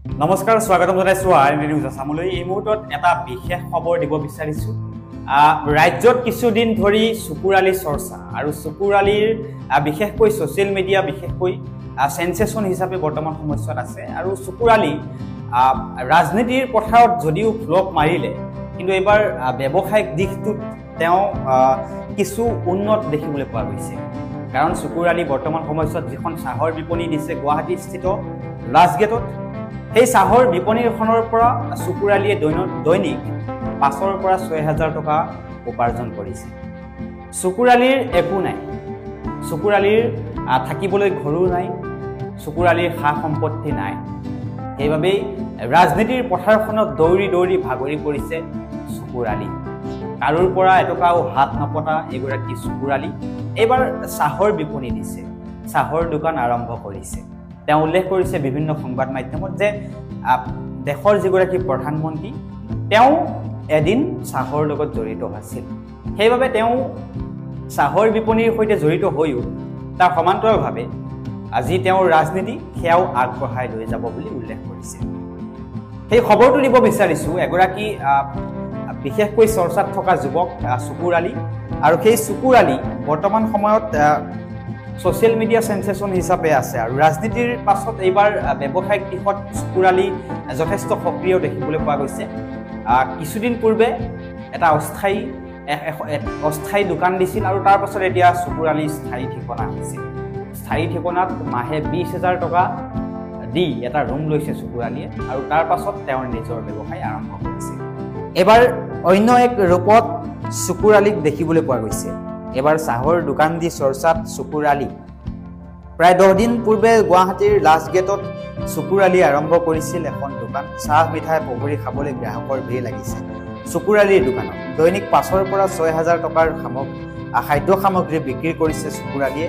নমস্কাৰ স্বাগতম জনাইছো আৰএনডি নিউজ আসামলৈ। এই মুহূৰ্তত এটা বিশেষ খবৰ দিব বিচাৰিছো। ৰাজ্যত কিছুদিন ধৰি চকুৰালি চৰ্চা আৰু চকুৰালিৰ বিশেষকৈ ছ'চিয়েল মিডিয়া বিশেষকৈ সেন্সেশন হিচাপে বৰ্তমান সময়ত আছে। আৰু চকুৰালি ৰাজনীতিৰ পথাৰত যদিও ফ্লপ মাৰিলে, কিন্তু এবাৰ ব্যৱসায়িক দিশটোত তেওঁ কিছু উন্নত দেখিবলৈ পোৱা গৈছে। কাৰণ চকুৰালি বৰ্তমান সময়ত যিখন চাহৰ বিপণী দিছে গুৱাহাটীস্থিত ৰাজগেটত, সেই চাহৰ বিপণীখনৰ পৰা চকুৰালিয়ে দৈনিক 5,000 পৰা 6,000 টকা উপাৰ্জন কৰিছে। চকুৰালিৰ একো নাই, চকুৰালিৰ থাকিবলৈ ঘৰো নাই, চকুৰালিৰ সা সম্পত্তি নাই। সেইবাবেই ৰাজনীতিৰ পথাৰখনত দৌৰি দৌৰি ভাগৰি পৰিছে চকুৰালি। কাৰোৰ পৰা এটকাও হাত নপতা এগৰাকী চকুৰালি এইবাৰ চাহৰ বিপণী দিছে, চাহৰ দোকান আৰম্ভ কৰিছে। তেওঁ উল্লেখ কৰিছে বিভিন্ন সংবাদ মাধ্যমত যে দেশৰ যিগৰাকী প্ৰধানমন্ত্ৰী তেওঁ এদিন চাহৰ লগত জড়িত আছিল। সেইবাবে তেওঁ চাহৰ বিপণীৰ সৈতে জড়িত হৈও তাৰ সমান্তৰালভাৱে আজি তেওঁৰ ৰাজনীতি সেয়াও আগবঢ়াই লৈ যাব বুলি উল্লেখ কৰিছে। সেই খবৰটো দিব বিচাৰিছোঁ এগৰাকী বিশেষকৈ চৰ্চাত থকা যুৱক চকুৰালি। আৰু সেই চকুৰালি বৰ্তমান সময়ত ছ'চিয়েল মিডিয়া সেন্সেশন হিচাপে আছে। আৰু ৰাজনীতিৰ পাছত এইবাৰ ব্যৱসায়িক দিশত চকুৰালি যথেষ্ট সক্ৰিয় দেখিবলৈ পোৱা গৈছে। কিছুদিন পূৰ্বে এটা অস্থায়ী দোকান দিছিল আৰু তাৰ পাছত এতিয়া চকুৰালি স্থায়ী ঠিকনা হৈছে। স্থায়ী ঠিকনাত মাহে 20,000 টকা দি এটা ৰুম লৈছে চকুৰালিয়ে, আৰু তাৰ পাছত তেওঁৰ নিজৰ ব্যৱসায় আৰম্ভ কৰিছে। এবাৰ অন্য এক ৰূপত চকুৰালিক দেখিবলৈ পোৱা গৈছে। এবাৰ চাহৰ দোকান দি চৰ্চাত চকুৰালি। প্ৰায় 10 দিন পূৰ্বে গুৱাহাটীৰ লাষ্টগেটত চকুৰালি আৰম্ভ কৰিছিল এখন দোকান। চাহ মিঠাই পকৰি খাবলৈ গ্ৰাহকৰ ভিৰ লাগিছে চকুৰালিৰ দোকানত। দৈনিক 5,000 পৰা 6,000 টকাৰ খাদ্য সামগ্ৰী বিক্ৰী কৰিছে চকুৰালিয়ে।